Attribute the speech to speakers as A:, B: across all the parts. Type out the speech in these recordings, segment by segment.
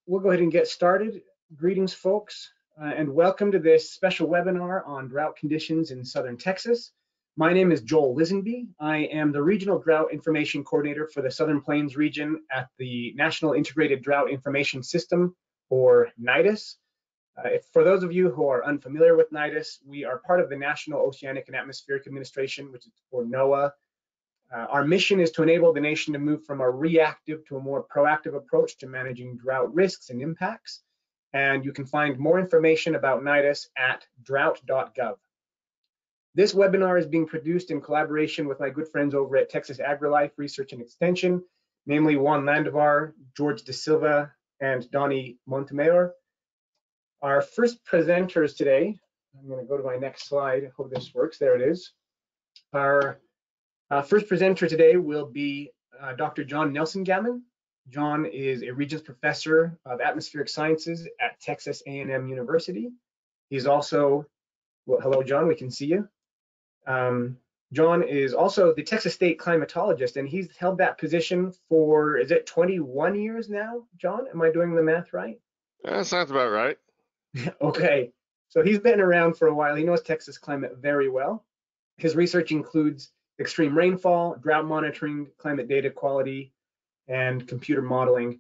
A: We'll go ahead and get started. Greetings, folks, and welcome to this special webinar on drought conditions in southern Texas. My name is Joel Lisenby. I am the Regional Drought Information Coordinator for the Southern Plains region at the National Integrated Drought Information System, or NIDIS. For those of you who are unfamiliar with NIDIS, we are part of the National Oceanic and Atmospheric Administration, which is for NOAA. Our mission is to enable the nation to move from a reactive to a more proactive approach to managing drought risks and impacts. And you can find more information about NIDIS at drought.gov. This webinar is being produced in collaboration with my good friends over at Texas AgriLife Research and Extension, namely Juan Landivar, George De Silva, and Donnie Montemayor. Our first presenters today, I'm going to go to my next slide. I hope this works. There it is. Our first presenter today will be Dr. John Nielsen-Gammon. John is a Regents Professor of Atmospheric Sciences at Texas A&M University. He's also, well, hello, John, we can see you. John is also the Texas State Climatologist, and he's held that position for, is it 21 years now, John? Am I doing the math right?
B: That sounds about right.
A: Okay, so he's been around for a while. He knows Texas climate very well. His research includes extreme rainfall, drought monitoring, climate data quality, and computer modeling.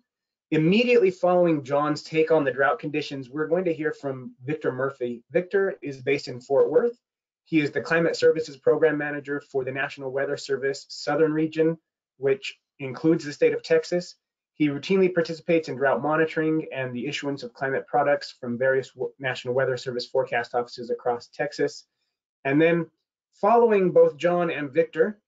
A: Immediately following John's take on the drought conditions, we're going to hear from Victor Murphy. Victor is based in Fort Worth. He is the Climate Services Program Manager for the National Weather Service Southern Region, which includes the state of Texas. He routinely participates in drought monitoring and the issuance of climate products from various National Weather Service forecast offices across Texas. And then following both John and Victor,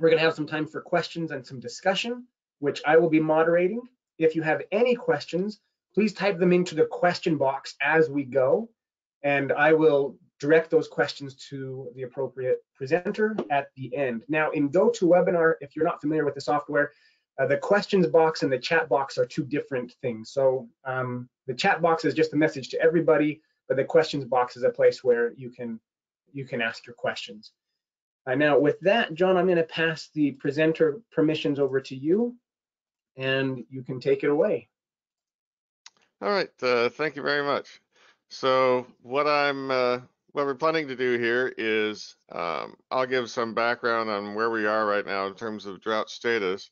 A: we're going to have some time for questions and some discussion, which I will be moderating. If you have any questions, please type them into the question box as we go, and I will direct those questions to the appropriate presenter at the end. Now, in GoToWebinar, if you're not familiar with the software, the questions box and the chat box are two different things. So the chat box is just a message to everybody, but the questions box is a place where you can ask your questions. Now, with that, John, I'm going to pass the presenter permissions over to you, and you can take it away.
B: All right, thank you very much. So what we're planning to do here is I'll give some background on where we are right now in terms of drought status,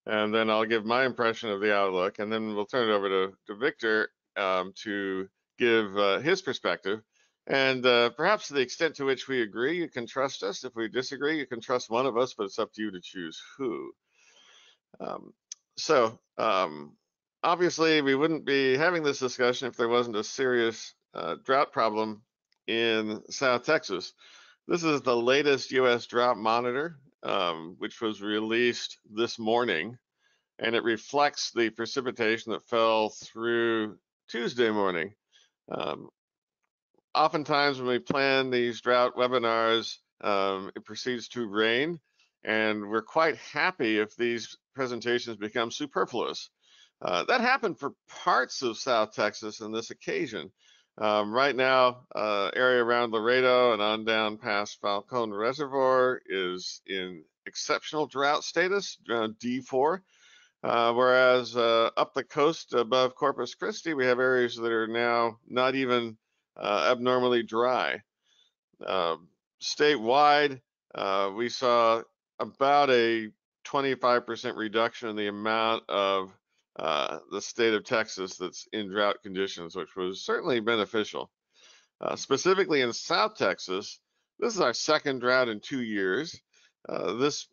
B: and then I'll give my impression of the outlook, and then we'll turn it over to Victor to give his perspective. And perhaps to the extent to which we agree, you can trust us. If we disagree, you can trust one of us, but it's up to you to choose who. Obviously, we wouldn't be having this discussion if there wasn't a serious drought problem in South Texas. This is the latest U.S. Drought Monitor, which was released this morning, and it reflects the precipitation that fell through Tuesday morning. Oftentimes when we plan these drought webinars, it proceeds to rain, and we're quite happy if these presentations become superfluous. That happened for parts of South Texas on this occasion. Right now, area around Laredo and on down past Falcone Reservoir is in exceptional drought status, D4, whereas up the coast above Corpus Christi, we have areas that are now not even abnormally dry. Statewide, we saw about a 25% reduction in the amount of the state of Texas that's in drought conditions, which was certainly beneficial. Specifically in South Texas, this is our second drought in 2 years. This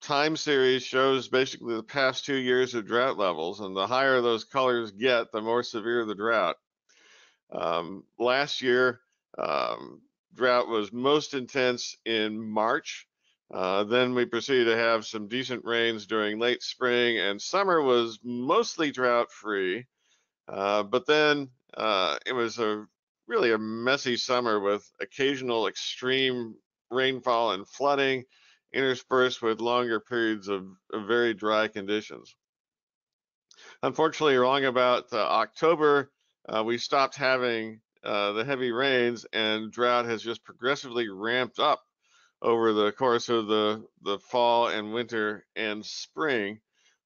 B: time series shows basically the past 2 years of drought levels, and the higher those colors get, the more severe the drought. Last year, drought was most intense in March. Then we proceeded to have some decent rains during late spring, and summer was mostly drought-free. But then it was really a messy summer with occasional extreme rainfall and flooding, interspersed with longer periods of very dry conditions. Unfortunately, wrong about October, we stopped having the heavy rains, and drought has just progressively ramped up over the course of the fall and winter and spring,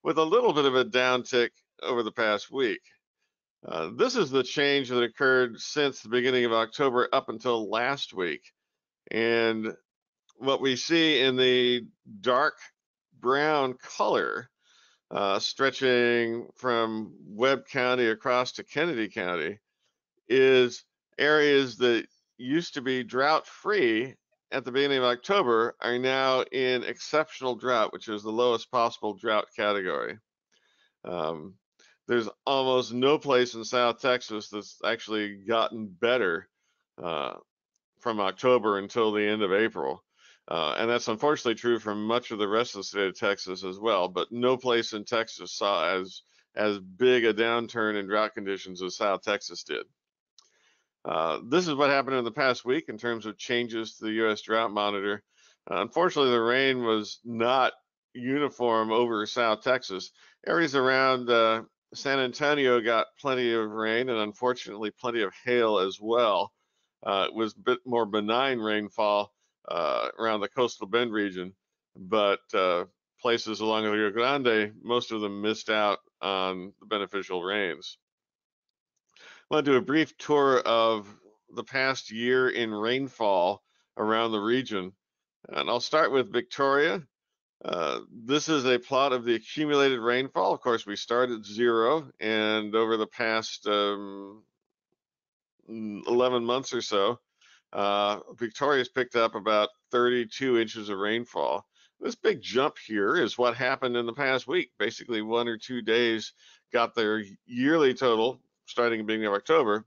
B: with a little bit of a downtick over the past week. This is the change that occurred since the beginning of October up until last week. And what we see in the dark brown color, stretching from Webb County across to Kennedy County, is areas that used to be drought free at the beginning of October are now in exceptional drought, which is the lowest possible drought category. There's almost no place in South Texas that's actually gotten better from October until the end of April. And that's unfortunately true for much of the rest of the state of Texas as well, but no place in Texas saw as big a downturn in drought conditions as South Texas did. This is what happened in the past week in terms of changes to the U.S. Drought Monitor. Unfortunately, the rain was not uniform over South Texas. Areas around San Antonio got plenty of rain and unfortunately plenty of hail as well. It was a bit more benign rainfall around the coastal bend region, but places along the Rio Grande, most of them missed out on the beneficial rains. I want to do a brief tour of the past year in rainfall around the region. And I'll start with Victoria. This is a plot of the accumulated rainfall. Of course, we start at 0, and over the past 11 months or so, Victoria's picked up about 32 inches of rainfall. This big jump here is what happened in the past week. Basically, 1 or 2 days got their yearly total, starting at the beginning of October,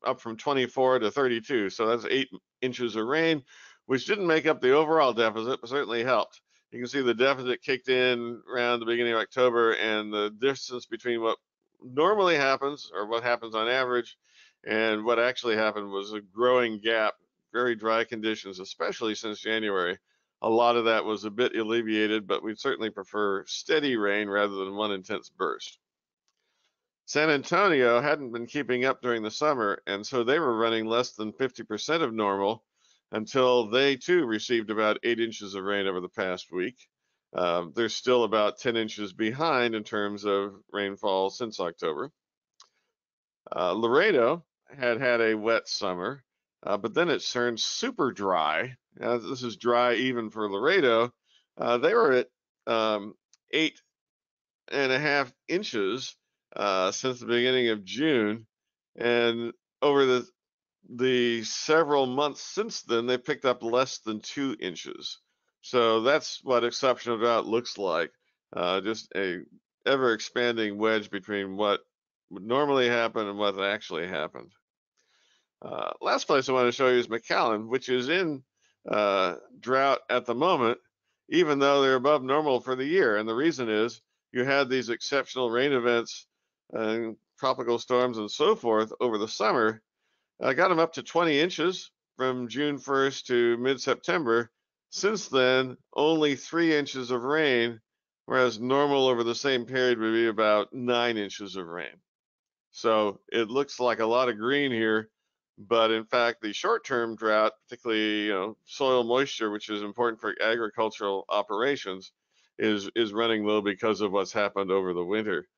B: up from 24 to 32. So that's 8 inches of rain, which didn't make up the overall deficit, but certainly helped. You can see the deficit kicked in around the beginning of October, and the distance between what normally happens, or what happens on average, and what actually happened was a growing gap. Very dry conditions, especially since January. A lot of that was a bit alleviated, but we'd certainly prefer steady rain rather than one intense burst. San Antonio hadn't been keeping up during the summer, and so they were running less than 50% of normal until they too received about 8 inches of rain over the past week. They're still about 10 inches behind in terms of rainfall since October. Laredo had a wet summer, but then it turned super dry. This is dry even for Laredo. They were at 8.5 inches since the beginning of June, and over the several months since then, they picked up less than 2 inches. So that's what exceptional drought looks like, just a ever expanding wedge between what would normally happen and what actually happened. Last place I want to show you is McAllen, which is in drought at the moment, even though they're above normal for the year. And the reason is you had these exceptional rain events and tropical storms and so forth over the summer. I got them up to 20 inches from June 1st to mid-September. Since then, only 3 inches of rain, whereas normal over the same period would be about 9 inches of rain. So it looks like a lot of green here, but in fact, the short-term drought, particularly soil moisture, which is important for agricultural operations, is running low because of what's happened over the winter.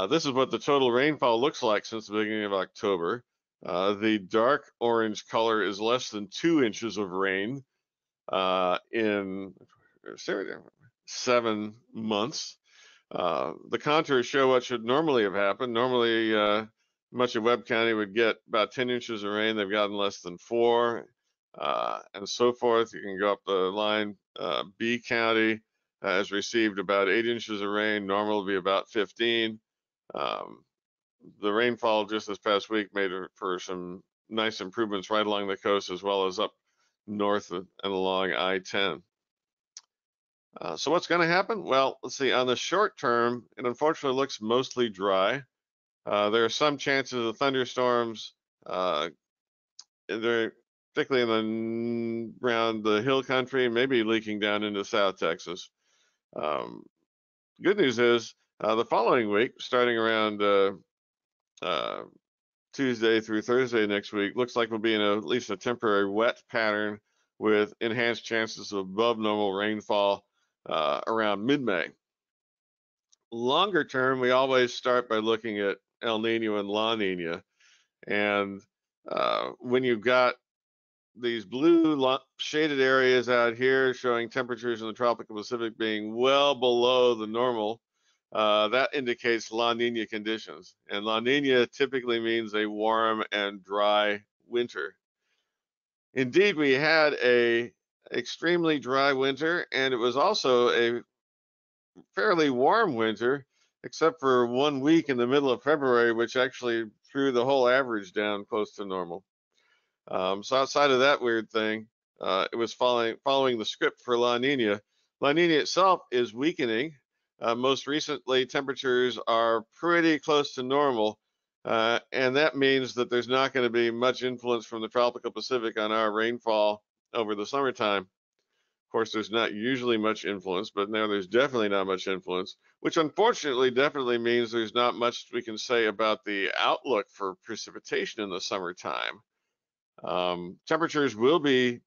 B: This is what the total rainfall looks like since the beginning of October. The dark orange color is less than 2 inches of rain in 7 months. The contours show what should normally have happened. Normally, much of Webb County would get about 10 inches of rain. They've gotten less than 4, and so forth. You can go up the line. B County has received about 8 inches of rain. Normal will be about 15. The rainfall just this past week made for some nice improvements right along the coast as well as up north and along I-10. So what's going to happen? Well, let's see. On the short term, it unfortunately looks mostly dry. There are some chances of thunderstorms, particularly around the hill country, and maybe leaking down into South Texas. Good news is the following week, starting around Tuesday through Thursday next week, looks like we'll be in at least a temporary wet pattern with enhanced chances of above normal rainfall around mid-May. longer term, we always start by looking at El Nino and La Nina. And when you've got these blue shaded areas out here showing temperatures in the tropical Pacific being well below the normal, that indicates La Nina conditions. And La Nina typically means a warm and dry winter. Indeed, we had a extremely dry winter, and it was also a fairly warm winter, except for 1 week in the middle of February, which actually threw the whole average down close to normal. So outside of that weird thing, it was following the script for La Nina. La Nina itself is weakening. Most recently, temperatures are pretty close to normal, and that means that there's not going to be much influence from the tropical Pacific on our rainfall over the summertime. Of course, there's not usually much influence, but now there's definitely not much influence, which unfortunately definitely means there's not much we can say about the outlook for precipitation in the summertime. Temperatures will be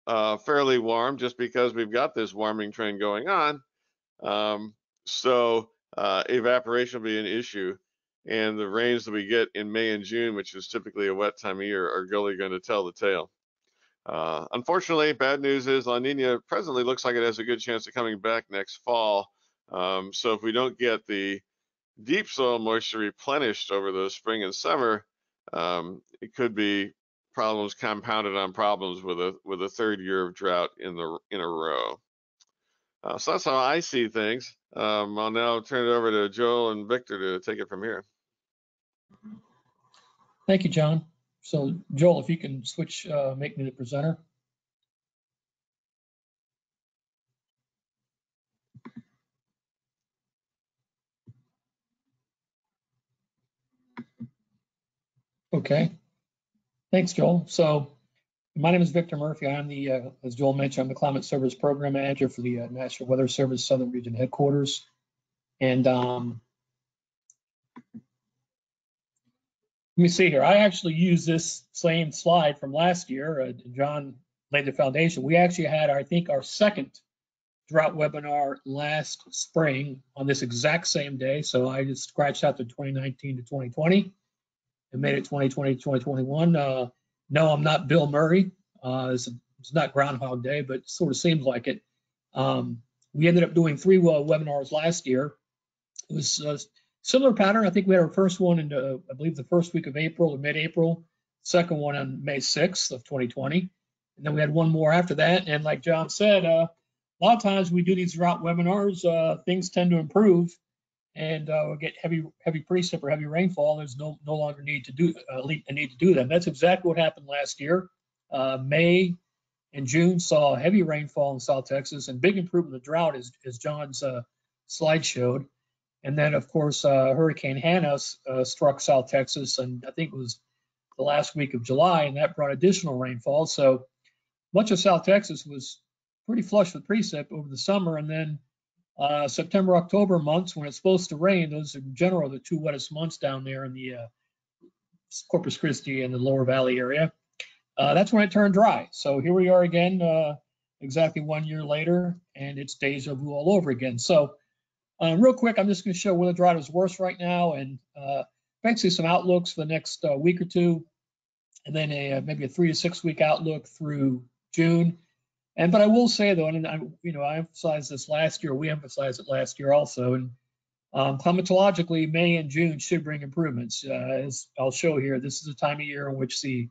B: fairly warm just because we've got this warming trend going on. So evaporation will be an issue. And the rains that we get in May and June, which is typically a wet time of year, are really going to tell the tale. Unfortunately, bad news is La Nina presently looks like it has a good chance of coming back next fall. So if we don't get the deep soil moisture replenished over the spring and summer, it could be problems compounded on problems with a third year of drought in a row. So that's how I see things. I'll now turn it over to Joel and Victor to take it from here.
C: Thank you, John. So Joel, if you can switch, make me the presenter. Okay, thanks, Joel. So my name is Victor Murphy. I'm the, as Joel mentioned, I'm the Climate Service Program Manager for the National Weather Service Southern Region Headquarters. And let me see here. I actually used this same slide from last year. John laid the foundation. We actually had, I think, our second drought webinar last spring on this exact same day. So I just scratched out the 2019 to 2020 and made it 2020 to 2021. No, I'm not Bill Murray. It's not Groundhog Day, but it sort of seems like it. We ended up doing 3 webinars last year. It was a similar pattern. I think we had our first one in, I believe, the first week of April or mid-April, second one on May 6th of 2020. And then we had one more after that. And like John said, a lot of times we do these drought webinars, things tend to improve and we'll get heavy precip or heavy rainfall. There's no longer need to do them. That's exactly what happened last year. May and June saw heavy rainfall in South Texas and big improvement in the drought, as John's slide showed. And then, of course, Hurricane Hannah struck South Texas, and I think it was the last week of July, and that brought additional rainfall. So much of South Texas was pretty flush with precip over the summer, and then September, October months when it's supposed to rain, those are in general the 2 wettest months down there in the Corpus Christi and the lower valley area. That's when it turned dry. So here we are again, exactly 1 year later, and it's deja vu all over again. So real quick, I'm just going to show where the drought is worse right now, and basically some outlooks for the next week or two, and then maybe a 3 to 6 week outlook through June. But I will say though, and I emphasized this last year. We emphasized it last year also, and climatologically, May and June should bring improvements. As I'll show here, this is a time of year in which the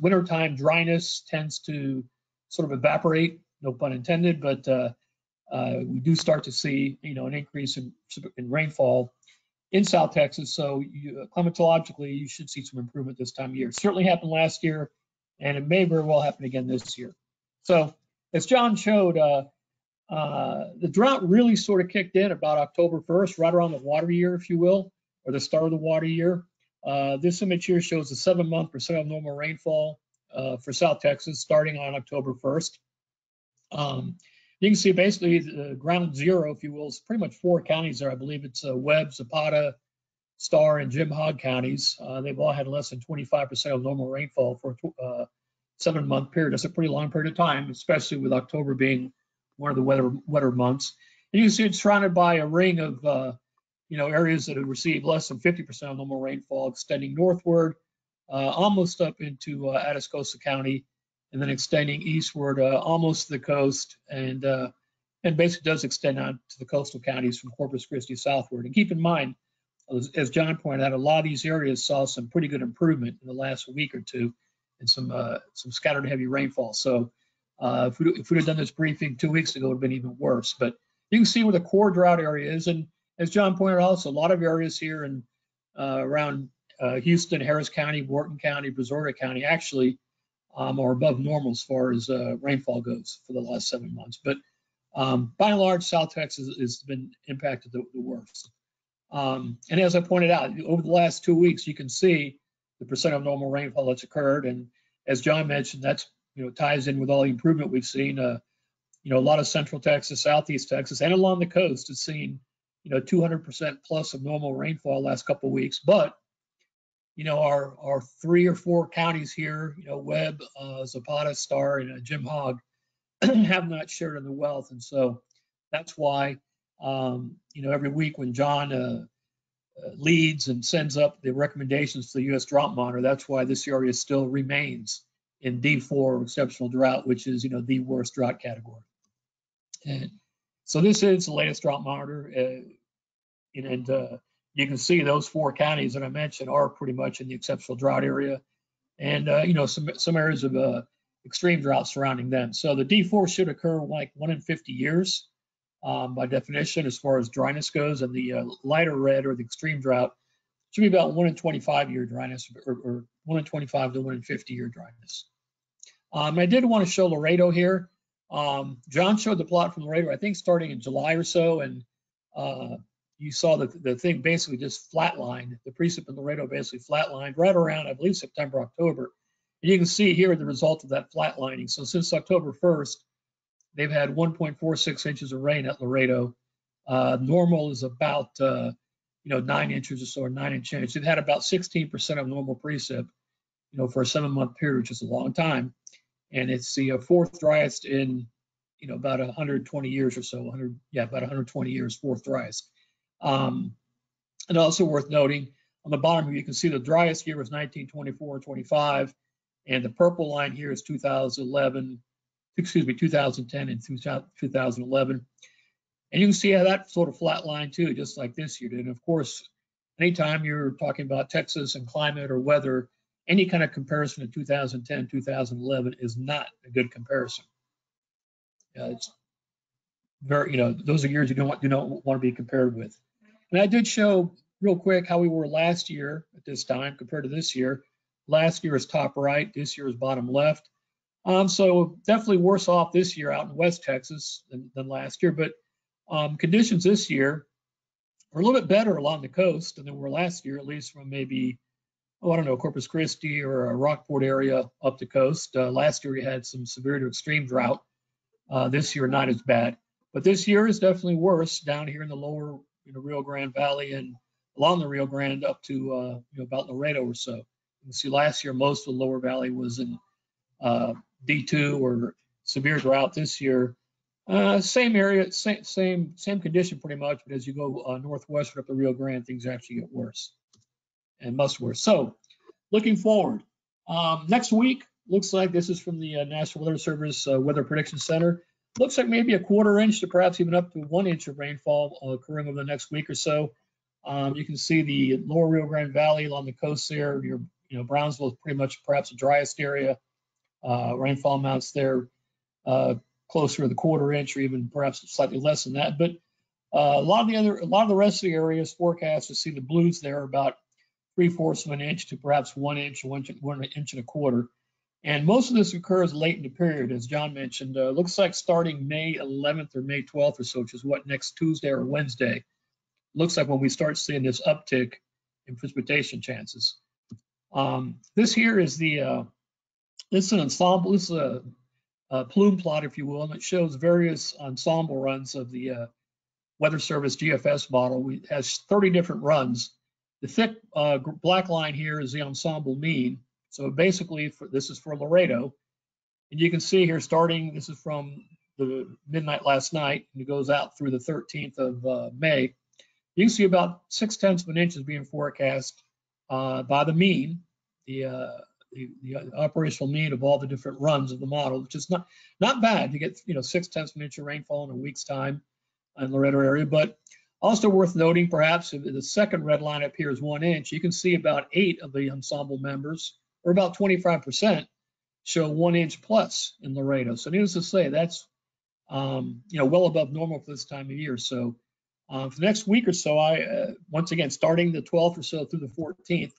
C: wintertime dryness tends to sort of evaporate, no pun intended, but we do start to see, an increase in rainfall in South Texas. So climatologically, you should see some improvement this time of year. It certainly happened last year, and it may very well happen again this year. So as John showed, the drought really sort of kicked in about October 1st, right around the water year, if you will, or the start of the water year. This image here shows the 7-month percent of normal rainfall for South Texas starting on October 1st. You can see basically the ground zero, if you will, is pretty much 4 counties there. I believe it's Webb, Zapata, Starr, and Jim Hogg counties. They've all had less than 25% of normal rainfall for a 7-month period. That's a pretty long period of time, especially with October being one of the wetter months. And you can see it's surrounded by a ring of areas that have received less than 50% of normal rainfall, extending northward, almost up into Atascosa County, and then extending eastward almost to the coast, and basically does extend out to the coastal counties from Corpus Christi southward. And keep in mind, as John pointed out, a lot of these areas saw some pretty good improvement in the last week or two, and some scattered heavy rainfall. So if we'd have done this briefing 2 weeks ago, it would have been even worse. But you can see where the core drought area is, and as John pointed out, also a lot of areas here in around Houston, Harris County, Wharton County, Brazoria County actually are above normal as far as rainfall goes for the last 7 months. But by and large, South Texas has been impacted the worst. And as I pointed out, over the last 2 weeks, you can see the percent of normal rainfall that's occurred. And as John mentioned, that's ties in with all the improvement we've seen. A lot of Central Texas, Southeast Texas, and along the coast has seen 200% plus of normal rainfall last couple of weeks. But our 3 or 4 counties here, Webb, Zapata, Starr, and Jim Hogg, have not shared in the wealth. And so that's why every week when John leads and sends up the recommendations to the U.S. Drought Monitor, that's why this area still remains in D4 exceptional drought, which is the worst drought category. And so this is the latest Drought Monitor, and you can see those 4 counties that I mentioned are pretty much in the exceptional drought area, and some areas of extreme drought surrounding them. So the D4 should occur like 1 in 50 years. By definition, as far as dryness goes, and the lighter red, or the extreme drought, should be about 1 in 25 year dryness, or 1 in 25 to 1 in 50 year dryness. I did want to show Laredo here. John showed the plot from Laredo, I think starting in July or so, and you saw that the thing basically just flatlined. The precip in Laredo basically flatlined right around, I believe, September, October. And you can see here the result of that flatlining. So since October 1st, they've had 1.46 inches of rain at Laredo. Normal is about 9 inches or so, or 9-inch inch. They've had about 16% of normal precip, for a 7-month period, which is a long time. And it's the 4th driest in about 120 years or so. About 120 years, 4th driest. And also worth noting, on the bottom here, you can see the driest year was 1924-25, and the purple line here is 2010 and 2011. And you can see how that sort of flat line too, just like this year did. And of course, anytime you're talking about Texas and climate or weather, any kind of comparison to 2010, 2011 is not a good comparison. It's very, those are years you do not want to be compared with. And I did show real quick how we were last year at this time compared to this year. Last year is top right, this year is bottom left. So definitely worse off this year out in West Texas than last year, but conditions this year are a little bit better along the coast than they were last year, at least from maybe, Corpus Christi or a Rockport area up the coast. Last year we had some severe to extreme drought. This year not as bad, but this year is definitely worse down here in the lower Rio Grande Valley and along the Rio Grande up to about Laredo or so. You can see last year most of the lower valley was in D2 or severe drought. This year, same area, same condition pretty much, but as you go northwestward up the Rio Grande, things actually get worse and much worse. So looking forward, next week, looks like this is from the National Weather Service Weather Prediction Center. Looks like maybe a 1/4 inch to perhaps even up to 1 inch of rainfall occurring over the next week or so. You can see the lower Rio Grande Valley along the coast there. Brownsville is pretty much perhaps the driest area. Rainfall amounts there closer to the 1/4 inch, or even perhaps slightly less than that. But a lot of the rest of the areas forecast to see the blues there about 3/4 of an inch to perhaps 1 inch, 1 inch and a quarter. And most of this occurs late in the period, as John mentioned. Looks like starting May 11th or May 12th or so, which is next Tuesday or Wednesday. Looks like when we start seeing this uptick in precipitation chances. This here is this is an ensemble. This is a plume plot, if you will, and it shows various ensemble runs of the Weather Service GFS model. It has 30 different runs. The thick black line here is the ensemble mean. So basically, this is for Laredo. And you can see here this is from the midnight last night, and it goes out through the 13th of May, you can see about 0.6 of an inch is being forecast by the mean, the operational mean of all the different runs of the model, which is not bad to get 0.6 of an inch of rainfall in a week's time in the Laredo area. But also worth noting, perhaps, if the second red line up here is 1 inch, you can see about 8 of the ensemble members, or about 25%, show 1 inch plus in Laredo. So needless to say, that's well above normal for this time of year. So for the next week or so, once again, starting the 12th or so through the 14th,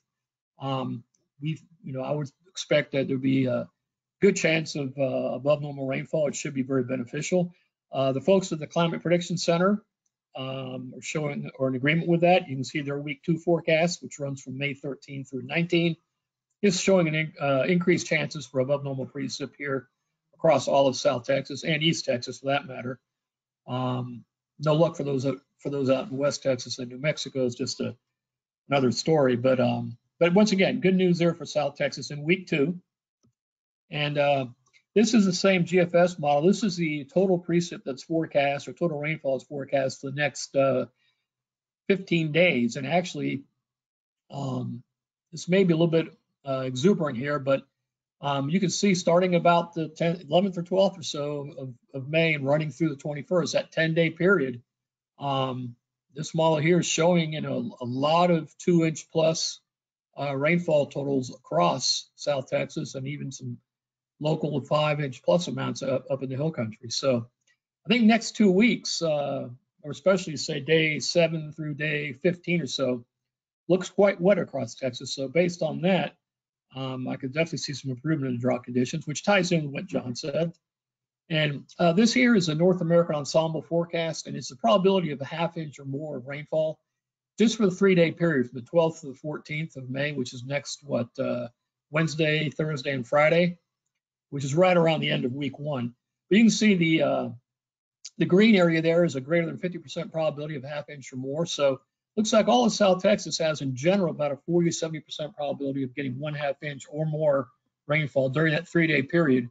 C: I would expect that there'd be a good chance of above normal rainfall. It should be very beneficial. The folks at the Climate Prediction Center are showing or in agreement with that. You can see their week 2 forecast, which runs from May 13 through 19, is showing increased chances for above normal precip here across all of South Texas and East Texas, for that matter. No luck for those out in West Texas and New Mexico is just another story. But once again, good news there for South Texas in week 2. And this is the same GFS model. This is the total precip that's forecast, or total rainfall is forecast for the next 15 days. And actually, this may be a little bit exuberant here, but you can see starting about the 11th or 12th or so of May and running through the 21st, that 10-day period. This model here is showing a lot of 2-inch plus rainfall totals across South Texas, and even some local 5-inch plus amounts up in the hill country. So I think next 2 weeks, or especially say day 7 through day 15 or so, looks quite wet across Texas. So based on that, I could definitely see some improvement in the drought conditions, which ties in with what John said. And this here is a North American Ensemble Forecast, and it's the probability of a 1/2 inch or more of rainfall just for the 3-day period from the 12th to the 14th of May, which is next, Wednesday, Thursday, and Friday, which is right around the end of week 1. But you can see the green area there is a greater than 50% probability of 1/2 inch or more. So looks like all of South Texas has in general about a 40 to 70% probability of getting 1/2 inch or more rainfall during that 3-day period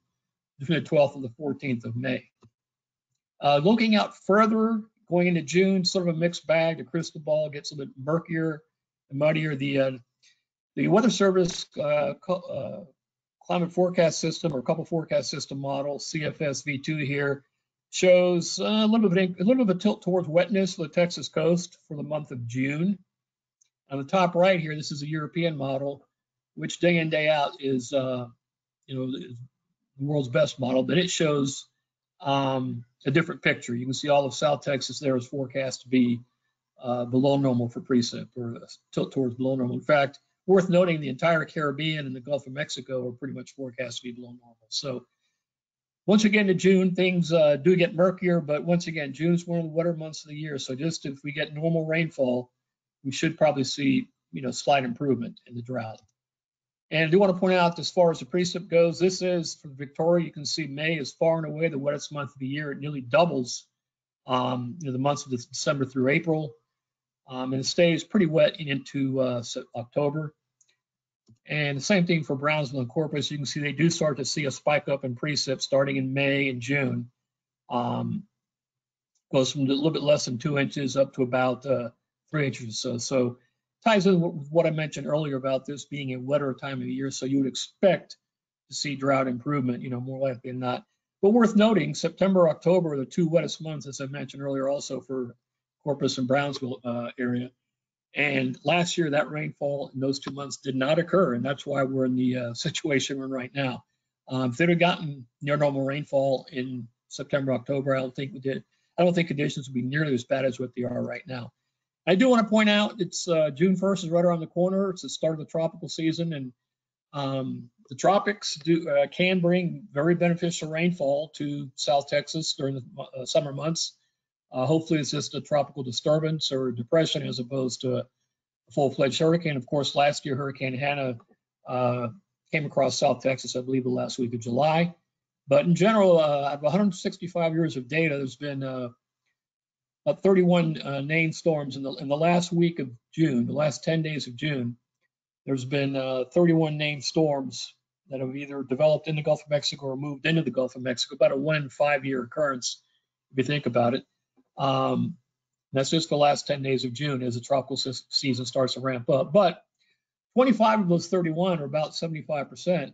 C: between the 12th and the 14th of May. Looking out further, going into June, sort of a mixed bag. The crystal ball gets a bit murkier and muddier. The Weather Service Climate Forecast System, or Couple Forecast System model, CFS V2 here, shows a little bit of a tilt towards wetness for the Texas coast for the month of June. On the top right here, this is a European model, which day in, day out is the world's best model, but it shows a different picture. You can see all of South Texas there is forecast to be below normal for precip, or tilt towards below normal. In fact, worth noting, the entire Caribbean and the Gulf of Mexico are pretty much forecast to be below normal. So once again, to June, things do get murkier, but once again, June is one of the wetter months of the year. So just if we get normal rainfall, we should probably see, slight improvement in the drought. And I do want to point out, as far as the precip goes, this is for Victoria. You can see May is far and away the wettest month of the year. It nearly doubles the months of December through April. And it stays pretty wet into October. And the same thing for Brownsville and Corpus. You can see they do start to see a spike up in precip starting in May and June. Goes from a little bit less than 2 inches up to about 3 inches or so. So ties in with what I mentioned earlier about this being a wetter time of the year. So you would expect to see drought improvement, more likely than not. But worth noting, September, October are the 2 wettest months, as I mentioned earlier, also for Corpus and Brownsville area. And last year, that rainfall in those 2 months did not occur, and that's why we're in the situation we're in right now. If they'd have gotten near normal rainfall in September, October, I don't think conditions would be nearly as bad as what they are right now. I do want to point out, it's June 1st is right around the corner. It's the start of the tropical season, and the tropics can bring very beneficial rainfall to South Texas during the summer months. Hopefully it's just a tropical disturbance or depression as opposed to a full-fledged hurricane. Of course, last year, Hurricane Hannah came across South Texas, I believe, the last week of July. But in general, out of 165 years of data, there's been about 31 named storms in the last week of June, the last 10 days of June. There's been 31 named storms that have either developed in the Gulf of Mexico or moved into the Gulf of Mexico, about a 1 in 5 year occurrence, if you think about it. That's just the last 10 days of June as the tropical season starts to ramp up. But 25 of those 31, or about 75%,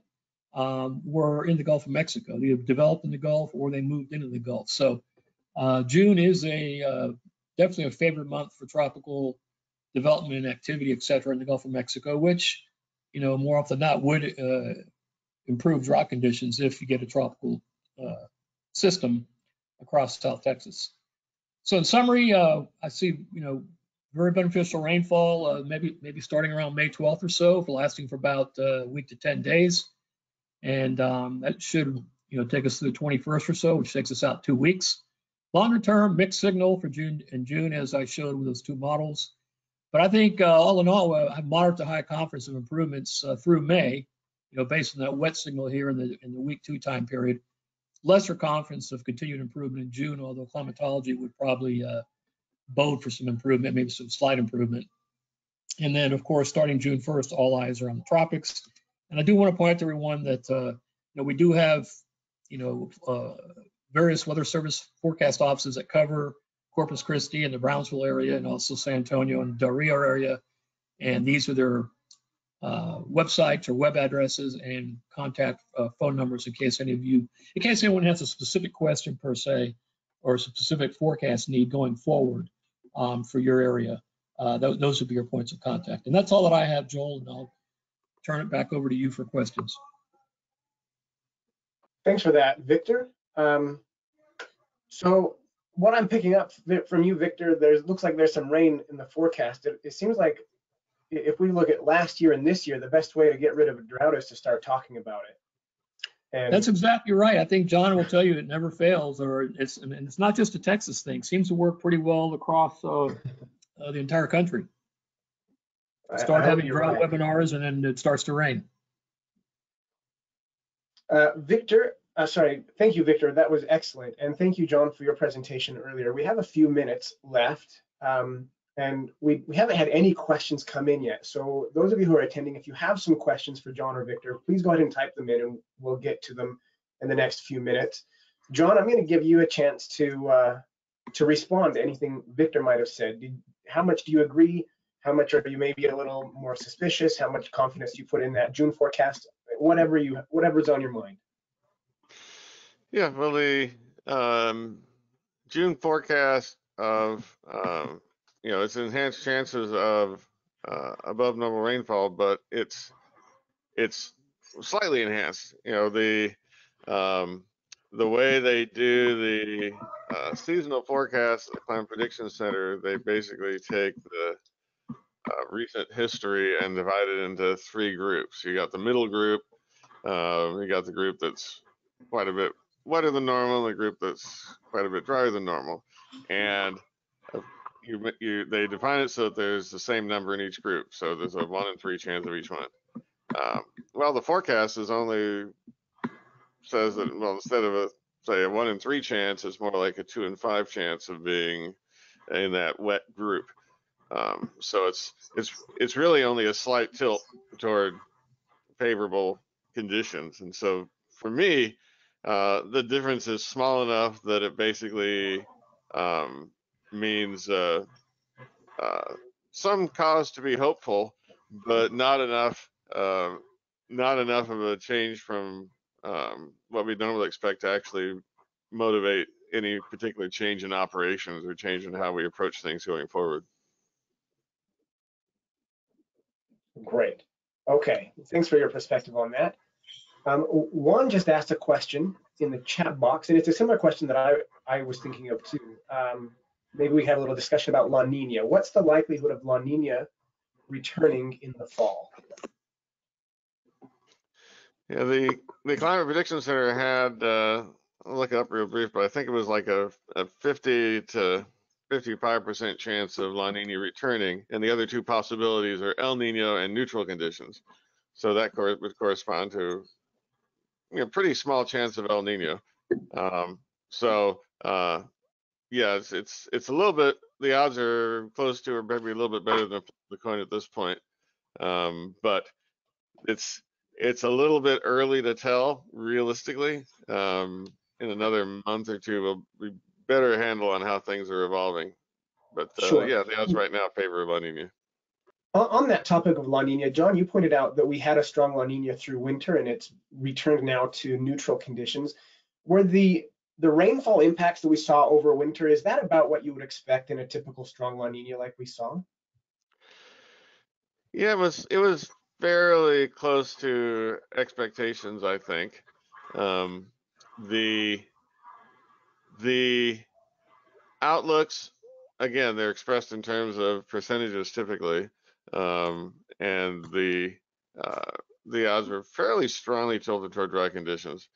C: were in the Gulf of Mexico. They have developed in the Gulf or they moved into the Gulf. So June is definitely a favorite month for tropical development and activity, et cetera, in the Gulf of Mexico, which, more often than not would improve drought conditions if you get a tropical system across South Texas. So in summary, I see, very beneficial rainfall, maybe starting around May 12th or so, lasting for about a week to 10 days. And that should, take us to the 21st or so, which takes us out 2 weeks. Longer term, mixed signal for June, as I showed with those two models. But I think all in all, I have moderate to high confidence of improvements through May, based on that wet signal here in the week 2 time period. Lesser confidence of continued improvement in June, although climatology would probably bode for some improvement, maybe some slight improvement. And then, of course, starting June 1st, all eyes are on the tropics. And I do want to point out to everyone that we do have various Weather Service forecast offices that cover Corpus Christi and the Brownsville area, and also San Antonio and Del Rio area. And these are their websites or web addresses and contact phone numbers in case anyone has a specific question per se, or a specific forecast need going forward for your area. Those would be your points of contact. And that's all that I have, Joel, and I'll turn it back over to you for questions.
A: Thanks for that, Victor. So what I'm picking up from you, Victor, looks like there's some rain in the forecast. It seems like if we look at last year and this year, the best way to get rid of a drought is to start talking about it. And
C: that's exactly right. I think John will tell you it never fails, and it's not just a Texas thing. It seems to work pretty well across the entire country. Start having drought webinars, and then it starts to rain.
A: Victor, thank you, Victor. That was excellent. And thank you, John, for your presentation earlier. We have a few minutes left, and we haven't had any questions come in yet. So those of you who are attending, if you have some questions for John or Victor, please go ahead and type them in, and we'll get to them in the next few minutes. John, I'm going to give you a chance to respond to anything Victor might have said. How much do you agree? How much are you maybe a little more suspicious? How much confidence do you put in that June forecast? Whatever's on your mind.
B: Yeah, well, the June forecast of it's enhanced chances of above normal rainfall, but it's slightly enhanced. The way they do the seasonal forecast at the Climate Prediction Center, they basically take the recent history and divide it into 3 groups. You got the middle group, you got the group that's quite a bit wetter than normal, and the group that's quite a bit drier than normal, and they define it so that there's the same number in each group. So there's a 1 in 3 chance of each one. Well, the forecast only says that, well, instead of a 1 in 3 chance, it's more like a 2 in 5 chance of being in that wet group. So it's really only a slight tilt toward favorable conditions. And so for me, the difference is small enough that it basically means some cause to be hopeful, but not enough of a change from what we normally expect to actually motivate any particular change in operations or change in how we approach things going forward.
A: Great. Okay. Thanks for your perspective on that. Juan just asked a question in the chat box, and it's a similar question that I was thinking of too. Maybe we have a little discussion about La Nina. What's the likelihood of La Nina returning in the fall?
B: Yeah, the Climate Prediction Center had, I'll look it up real brief, but I think it was like a 50 to 55% chance of La Nina returning, and the other 2 possibilities are El Nino and neutral conditions. So that would correspond to pretty small chance of El Nino. Yeah, it's a little bit, the odds are close to, or maybe a little bit better than the coin at this point. But it's a little bit early to tell realistically. In another month or two, we'll be better handle on how things are evolving. But
A: Sure.
B: yeah, the odds right now favor La Nina.
A: On that topic of La Nina, John, you pointed out that we had a strong La Nina through winter and it's returned now to neutral conditions. Were the rainfall impacts that we saw over winter, is that about what you would expect in a typical strong La Nina like we saw?
B: Yeah, it was fairly close to expectations, I think. The the outlooks, again, they're expressed in terms of percentages typically, and the odds were fairly strongly tilted toward dry conditions,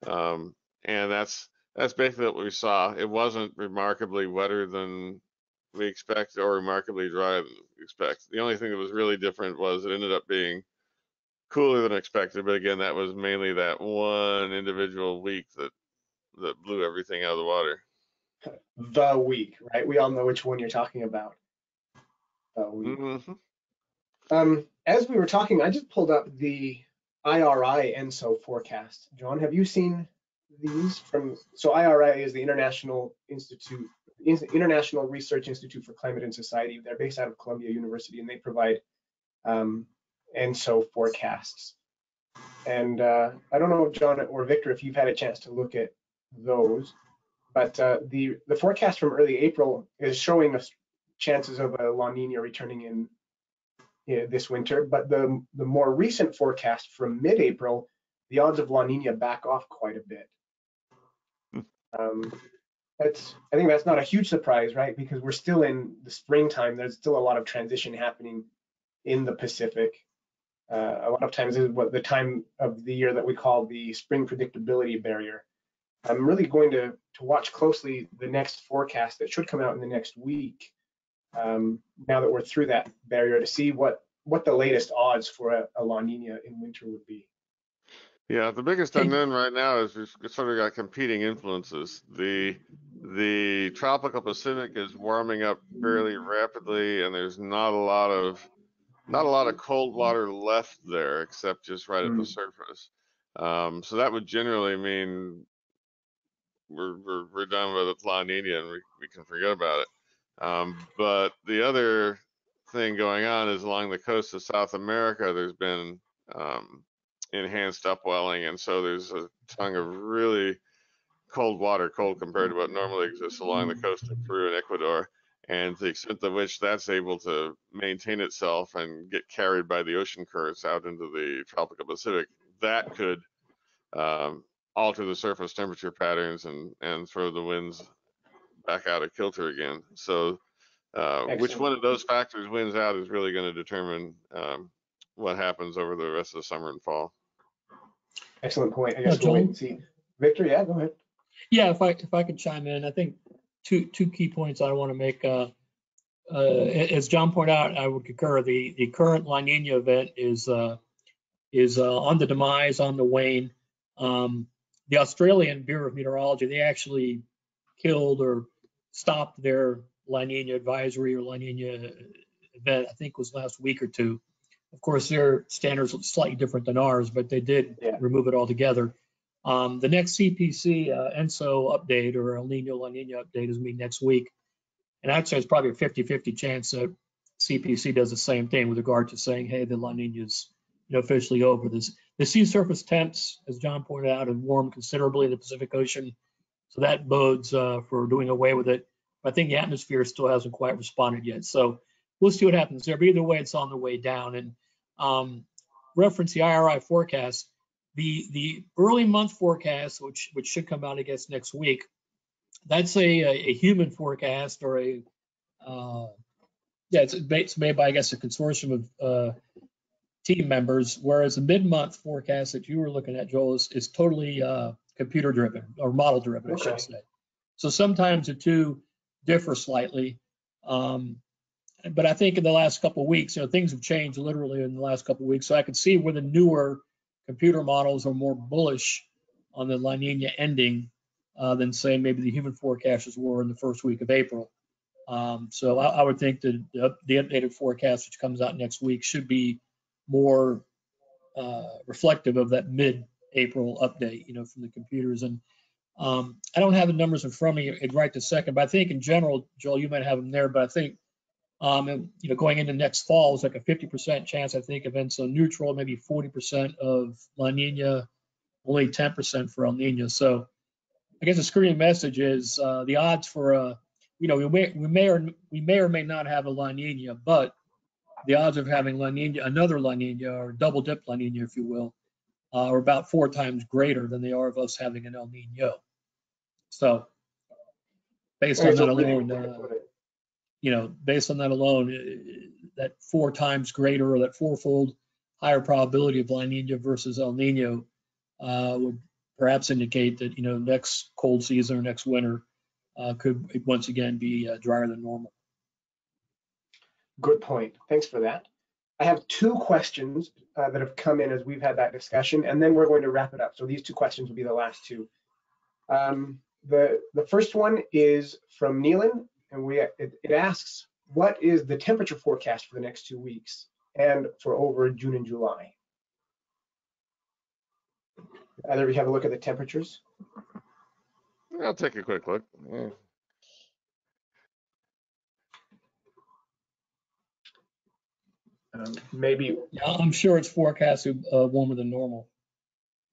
B: and that's basically what we saw. It wasn't remarkably wetter than we expect or remarkably dry than we expect. The only thing that was really different was it ended up being cooler than expected, but again, that was mainly that one individual week that blew everything out of the water.
A: The week, right? We all know which one you're talking about. The week. As we were talking, I just pulled up the IRI ENSO forecast. John, have you seen these from? So IRI is the International Research Institute for Climate and Society. They're based out of Columbia University, and they provide ENSO forecasts. And I don't know, John or Victor, if you've had a chance to look at those, but the forecast from early April is showing us chances of a La Nina returning in this winter. But the more recent forecast from mid-April, the odds of La Nina back off quite a bit. I think that's not a huge surprise, right? Because we're still in the springtime. There's still a lot of transition happening in the Pacific. A lot of times is what the time of the year that we call the spring predictability barrier. I'm really going to watch closely the next forecast that should come out in the next week. Now that we're through that barrier, to see what the latest odds for a La Nina in winter would be.
B: Yeah, the biggest unknown right now is we've sort of got competing influences. The tropical Pacific is warming up fairly rapidly, and there's not a lot of cold water left there, except just right at the surface. So that would generally mean we're done with La Nina and we can forget about it. But the other thing going on is along the coast of South America, there's been enhanced upwelling, and so there's a tongue of really cold water, cold compared to what normally exists along the coast of Peru and Ecuador. And to the extent to which that's able to maintain itself and get carried by the ocean currents out into the tropical Pacific, that could alter the surface temperature patterns and throw the winds back out of kilter again. So which one of those factors wins out is really going to determine what happens over the rest of the summer and fall.
A: Excellent point. I guess we'll wait and see. Victor, yeah, go ahead.
C: Yeah, if I could chime in, I think two key points I want to make. As John pointed out, I would concur. The current La Nina event is on the demise, on the wane. The Australian Bureau of Meteorology, they actually killed or stopped their La Nina advisory or La Nina event, I think was last week or two. Of course, their standards are slightly different than ours, but they did remove it altogether. The next CPC ENSO update or El Nino La Nina update is meeting next week. And I'd say it's probably a 50-50 chance that CPC does the same thing with regard to saying, hey, the La Nina is officially over. The sea surface temps, as John pointed out, have warmed considerably in the Pacific Ocean. So that bodes for doing away with it. I think the atmosphere still hasn't quite responded yet. So we'll see what happens there. But either way, it's on the way down. And reference the IRI forecast, the early month forecast, which should come out, I guess, next week, that's a human forecast or it's made by, I guess, a consortium of team members, whereas the mid-month forecast that you were looking at, Joel, is totally computer-driven or model-driven, I should say. So sometimes the two differ slightly. But I think in the last couple of weeks, things have changed literally in the last couple of weeks. So I could see where the newer computer models are more bullish on the La Nina ending than, say, maybe the human forecasters were in the first week of April. So I would think that the updated forecast, which comes out next week, should be more reflective of that mid-April update, from the computers. And I don't have the numbers in front of me right this second, but I think in general, Joel, you might have them there, but I think, going into next fall, it's like a 50% chance, I think, of ENSO neutral, maybe 40% of La Nina, only 10% for El Nino. So I guess the screening message is the odds for, we may or may not have a La Nina, but the odds of having La Nina, another La Nina, or double dip La Nina, if you will, are about 4 times greater than they are of us having an El Nino. So based on that alone, that 4 times greater, or that 4-fold higher probability of La Nina versus El Nino would perhaps indicate that, next cold season or next winter could once again be drier than normal.
A: Good point. Thanks for that. I have 2 questions that have come in as we've had that discussion, and then we're going to wrap it up. So these 2 questions will be the last 2. The first one is from Neelan, and it asks, what is the temperature forecast for the next 2 weeks and for over June and July? Either of you have a look at the temperatures?
B: I'll take a quick look. Yeah.
A: Maybe.
C: Yeah, I'm sure it's forecasted warmer than normal.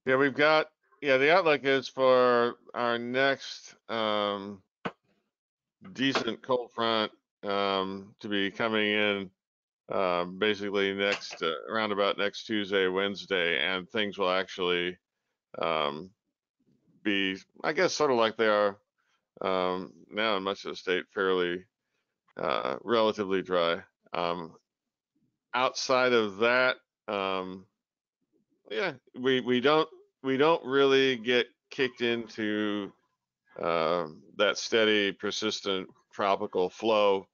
B: Yeah, we've got, the outlook is for our next decent cold front to be coming in basically around about next Tuesday, Wednesday, and things will actually be, I guess, sort of like they are now in much of the state, fairly relatively dry. Outside of that, we don't really get kicked into that steady, persistent tropical flow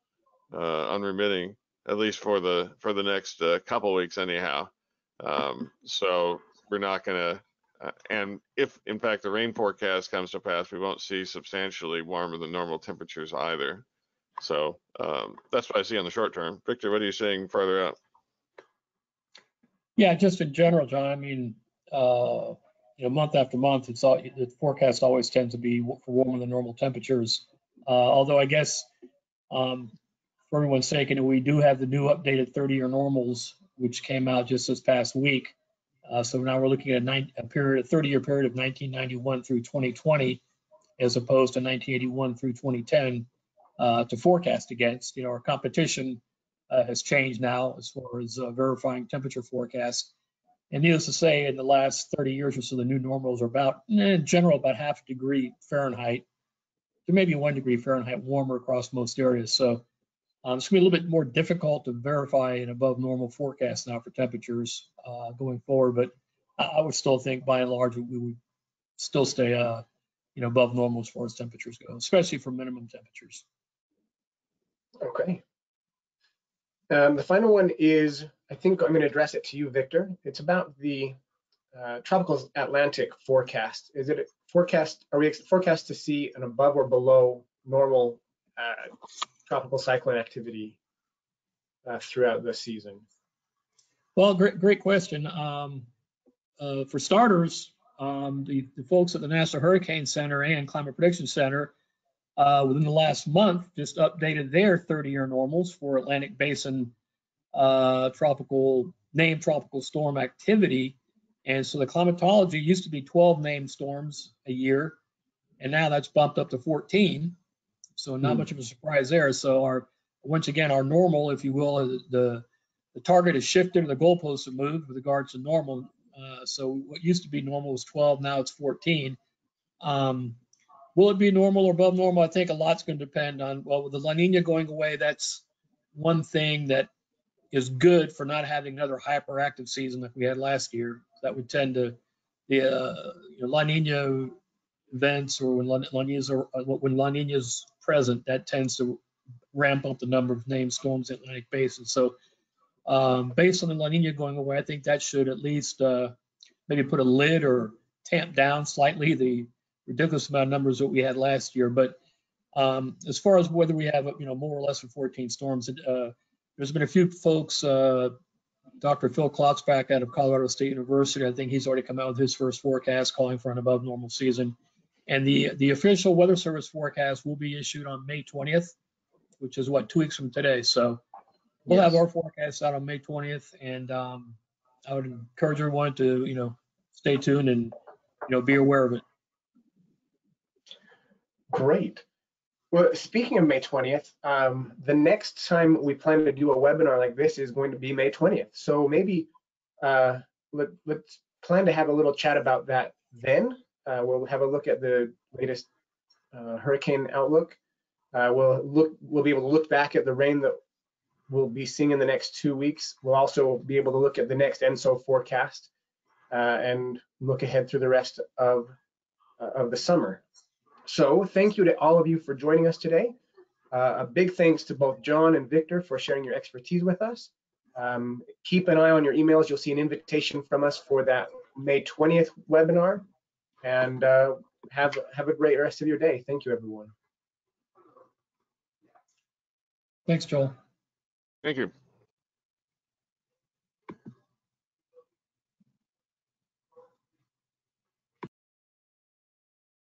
B: unremitting, at least for the next couple weeks anyhow. So we're not going to, and if in fact the rain forecast comes to pass, we won't see substantially warmer than normal temperatures either. So that's what I see on the short term. Victor, what are you seeing further out?
C: Yeah, just in general, John, I mean, month after month, the forecast always tends to be for warmer than normal temperatures. Although I guess for everyone's sake, we do have the new updated 30-year normals, which came out just this past week. So now we're looking at a 30-year period of 1991 through 2020, as opposed to 1981 through 2010 to forecast against. Our competition has changed now as far as verifying temperature forecasts. And needless to say, in the last 30 years or so, the new normals are about, in general, about 0.5 degree Fahrenheit to maybe 1 degree Fahrenheit warmer across most areas. So it's going to be a little bit more difficult to verify an above normal forecast now for temperatures going forward. But I would still think, by and large, we would still stay, above normal as far as temperatures go, especially for minimum temperatures.
A: Okay. The final one is, I think I'm going to address it to you, Victor. It's about the tropical Atlantic forecast. Is it forecast? Are we forecast to see an above or below normal tropical cyclone activity throughout the season?
C: Well, great question. For starters, the folks at the National Hurricane Center and Climate Prediction Center within the last month just updated their 30-year normals for Atlantic Basin tropical storm activity. And so the climatology used to be 12 named storms a year, and now that's bumped up to 14. So not much of a surprise there. So once again, our normal, if you will, the target has shifted, or the goalposts have moved with regards to normal. So what used to be normal was 12, now it's 14. Will it be normal or above normal? I think a lot's going to depend on, well, with the La Nina going away, that's one thing that is good for not having another hyperactive season like we had last year. That would tend to, the La Nina events, or when La Nina's present, that tends to ramp up the number of named storms in the Atlantic Basin. So based on the La Nina going away, I think that should at least maybe put a lid or tamp down slightly the ridiculous amount of numbers that we had last year. But as far as whether we have more or less than 14 storms, there's been a few folks Dr. Phil Klotzbach out of Colorado State University. I think he's already come out with his first forecast calling for an above normal season. And the official Weather Service forecast will be issued on May 20th, which is what, 2 weeks from today. So we'll have our forecast out on May 20th. And I would encourage everyone to, stay tuned and, be aware of it.
A: Great. Well, speaking of May 20th, the next time we plan to do a webinar like this is going to be May 20th. So maybe let's plan to have a little chat about that then. We'll have a look at the latest hurricane outlook. We'll be able to look back at the rain that we'll be seeing in the next 2 weeks. We'll also be able to look at the next ENSO forecast and look ahead through the rest of the summer. So thank you to all of you for joining us today. A big thanks to both John and Victor for sharing your expertise with us. Keep an eye on your emails. You'll see an invitation from us for that May 20th webinar. And have a great rest of your day. Thank you, everyone.
C: Thanks, Joel.
B: Thank you.